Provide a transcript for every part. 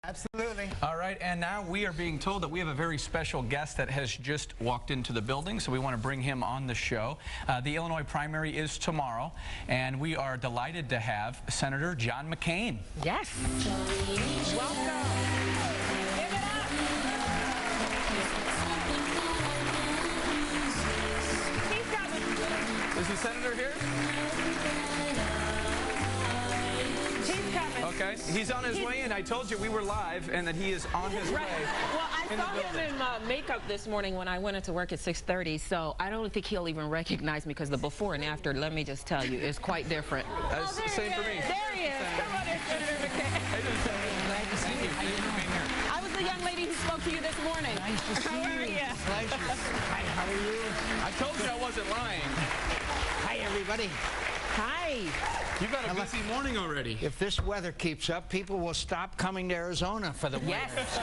Absolutely. All right, and now we are being told that we have a very special guest that has just walked into the building, so we want to bring him on the show. The Illinois primary is tomorrow, and we are delighted to have Senator John McCain. Yes. Welcome. Give it up. He's coming. Is the senator here? Okay, he's on his way in. I told you we were live and that he is on his way. Well, I saw him in makeup this morning when I went into work at 6:30, so I don't think he'll even recognize me because the before and after, let me just tell you, is quite different. Same for me. There he is. Come on in, Senator McCain. Hey, glad to see you. Thank you for being here. I was the young lady who spoke to you this morning. Nice to see you. How are you? Pleasure. Hi, how are you? I told you I wasn't lying. Hi, everybody. Hi. You've got a busy morning already. If this weather keeps up, people will stop coming to Arizona for the winter. Yes.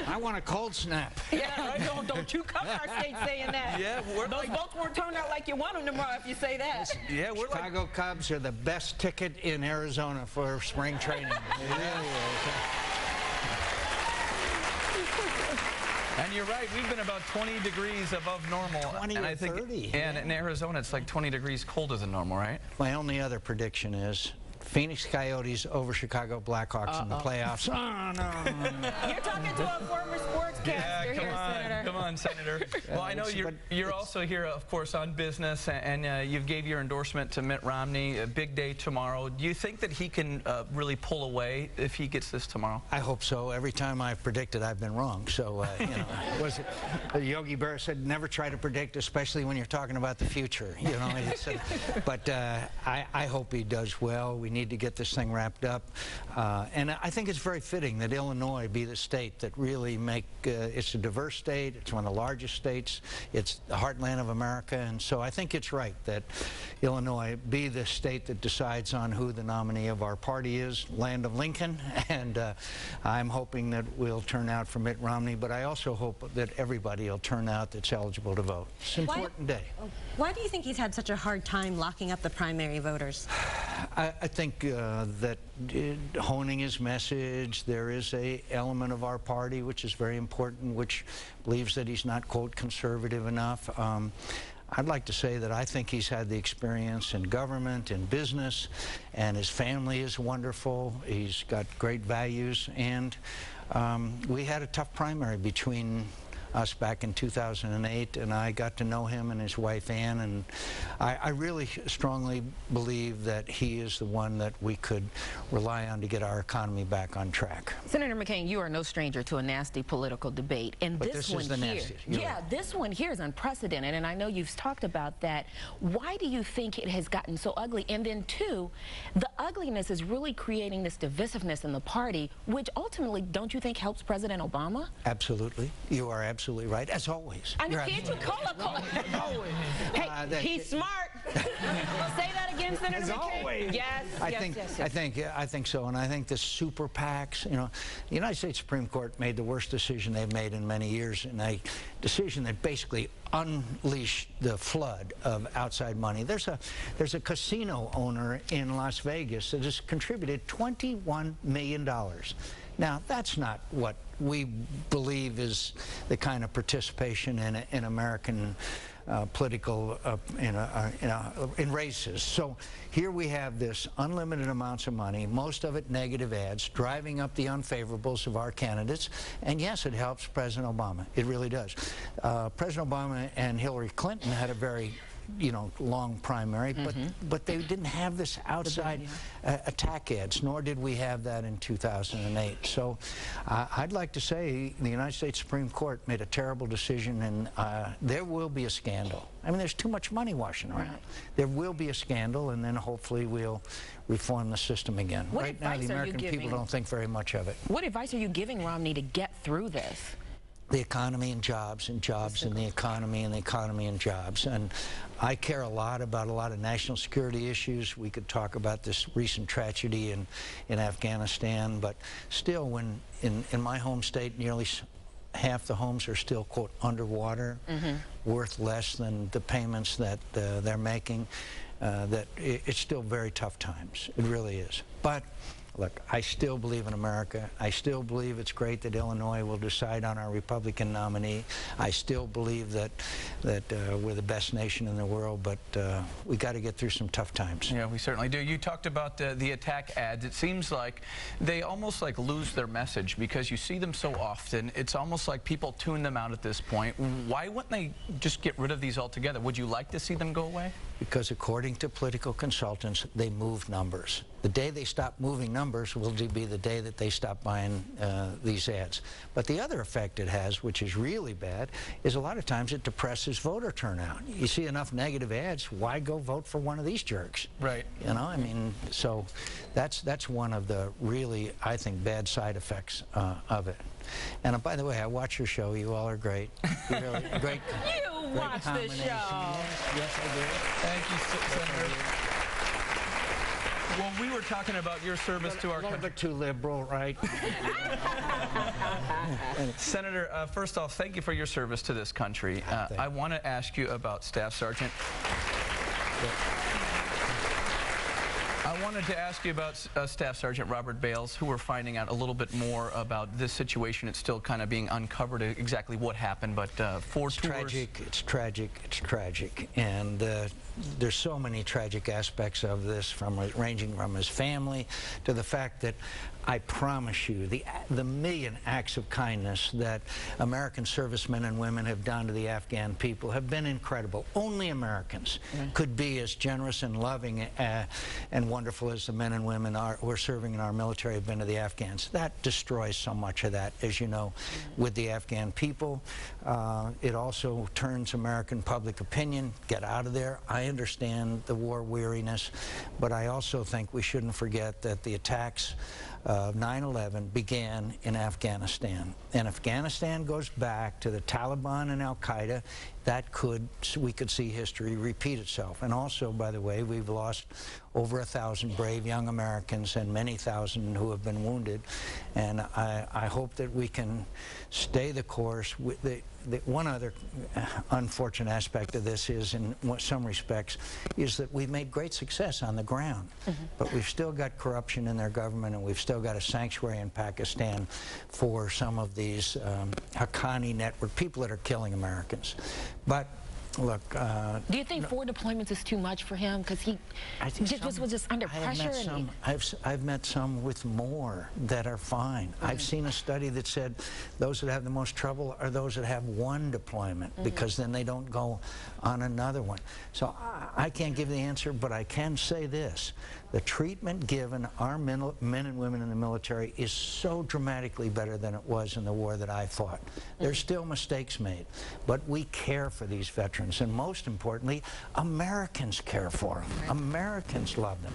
I want a cold snap. Yeah, right. Don't you come our state saying that. Yeah, those votes won't turn out like you want them tomorrow if you say that. Yeah, we're Chicago Cubs are the best ticket in Arizona for spring training. It really is. And you're right, we've been about 20 degrees above normal. 20 and or I think, 30. And in Arizona, it's like 20 degrees colder than normal, right? My only other prediction is Phoenix Coyotes over Chicago Blackhawks in the playoffs. Oh, no. You're talking to a former sportscaster here, Senator. Come on, Senator. Well, I know you're also here, of course, on business, and you gave your endorsement to Mitt Romney. A big day tomorrow. Do you think that he can really pull away if he gets this tomorrow? I hope so. Every time I've predicted, I've been wrong. So, you know, Yogi Berra said, never try to predict, especially when you're talking about the future. You know, but I hope he does well. We need to get this thing wrapped up. And I think it's very fitting that Illinois be the state that really it's a diverse state. It's one of the largest states. It's the heartland of America. And so I think it's right that Illinois be the state that decides on who the nominee of our party is, land of Lincoln. And I'm hoping that we'll turn out for Mitt Romney. But I also hope that everybody will turn out that's eligible to vote. It's an important day. Why do you think he's had such a hard time locking up the primary voters? I think that honing his message, there is an element of our party which is very important, which believes that he's not, quote, conservative enough. I'd like to say that I think he's had the experience in government, in business, and his family is wonderful. He's got great values, and we had a tough primary between us back in 2008, and I got to know him and his wife Ann, and I really strongly believe that he is the one that we could rely on to get our economy back on track. Senator McCain, you are no stranger to a nasty political debate, and but this is one the here, nastiest. This one here is unprecedented, and I know you've talked about that. Why do you think it has gotten so ugly? And then two, the ugliness is really creating this divisiveness in the party, which ultimately, don't you think, helps President Obama? Absolutely. You are absolutely right, as always. I mean, can't you call it? Hey, he's smart. Say that again, Senator as McCain. Always. Yes, I think so, and I think the super PACs, you know, the United States Supreme Court made the worst decision they've made in many years, and a decision that basically unleashed the flood of outside money. There's a casino owner in Las Vegas that has contributed $21 million. Now, that's not what we believe is the kind of participation in American political, in races. So here we have this unlimited amounts of money, most of it negative ads, driving up the unfavorables of our candidates. And yes, it helps President Obama. It really does. President Obama and Hillary Clinton had a very long primary, but they didn't have this outside attack ads, nor did we have that in 2008. So I'd like to say the United States Supreme Court made a terrible decision, and there will be a scandal. I mean, there's too much money washing around. Right. There will be a scandal, and then hopefully we'll reform the system again. Right now, the American people don't think very much of it. What advice are you giving Romney to get through this? The economy and jobs and jobs and the economy and the economy and jobs. And I care a lot about a lot of national security issues. We could talk about this recent tragedy in Afghanistan, but still, when in my home state, nearly half the homes are still, quote, underwater, worth less than the payments that they're making, that it's still very tough times. It really is. But look, I still believe in America. I still believe it's great that Illinois will decide on our Republican nominee. I still believe that we're the best nation in the world, but we got to get through some tough times. Yeah, we certainly do. You talked about the attack ads. It seems like they almost like lose their message because you see them so often. It's almost like people tune them out at this point. Why wouldn't they just get rid of these altogether? Would you like to see them go away? Because according to political consultants, they move numbers. The day they stop moving numbers will be the day that they stop buying these ads. But the other effect it has, which is really bad, is a lot of times it depresses voter turnout. You see enough negative ads, why go vote for one of these jerks? Right. You know, I mean, so that's one of the really, I think, bad side effects of it. And by the way, I watch your show. You all are great. You're really great. You watch the show. Yes, I do. Thank you, Senator. Well, we were talking about your service to our country. A little bit too liberal, right? Senator, first off, thank you for your service to this country. I want to ask you about Staff Sergeant. I wanted to ask you about Staff Sergeant Robert Bales, who we're finding out a little bit more about this situation. It's still kind of being uncovered exactly what happened, but four tours. It's tragic, and there's so many tragic aspects of this, ranging from his family to the fact that I promise you, the million acts of kindness that American servicemen and women have done to the Afghan people have been incredible. Only Americans could be as generous and loving and wonderful as the men and women who are serving in our military have been to the Afghans. That destroys so much of that, as you know, with the Afghan people. It also turns American public opinion. Get out of there. I understand the war weariness, but I also think we shouldn't forget that the attacks of 9/11 began in Afghanistan. And Afghanistan goes back to the Taliban and Al-Qaeda. We could see history repeat itself. And also, by the way, we've lost over 1,000 brave young Americans and many thousand who have been wounded. And I hope that we can stay the course. One other unfortunate aspect of this is, in some respects, is that we've made great success on the ground. But we've still got corruption in their government, and we've still got a sanctuary in Pakistan for some of these Haqqani network people that are killing Americans. But look, do you think 4 deployments is too much for him? Because he was just under pressure. I've met some with more that are fine. I've seen a study that said those that have the most trouble are those that have 1 deployment, because then they don't go on another one. So I can't give the answer, but I can say this. The treatment given our men and women in the military is so dramatically better than it was in the war that I fought. There's still mistakes made, but we care for these veterans, and most importantly, Americans care for them. Americans love them.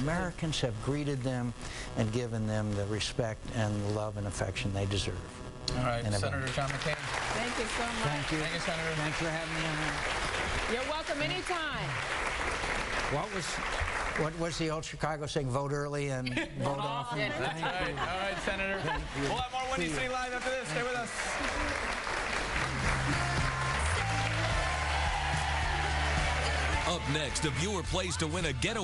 Americans have greeted them and given them the respect and the love and affection they deserve. All right, Senator John McCain. Thank you so much. Thank you. Thank you, Senator. Thanks for having me on. You're welcome anytime. What was the old Chicago saying? Vote early and vote often. That's right. All right, Senator. We'll have more Windy City Live after this. Stay with us. Up next, a viewer plays to win a getaway.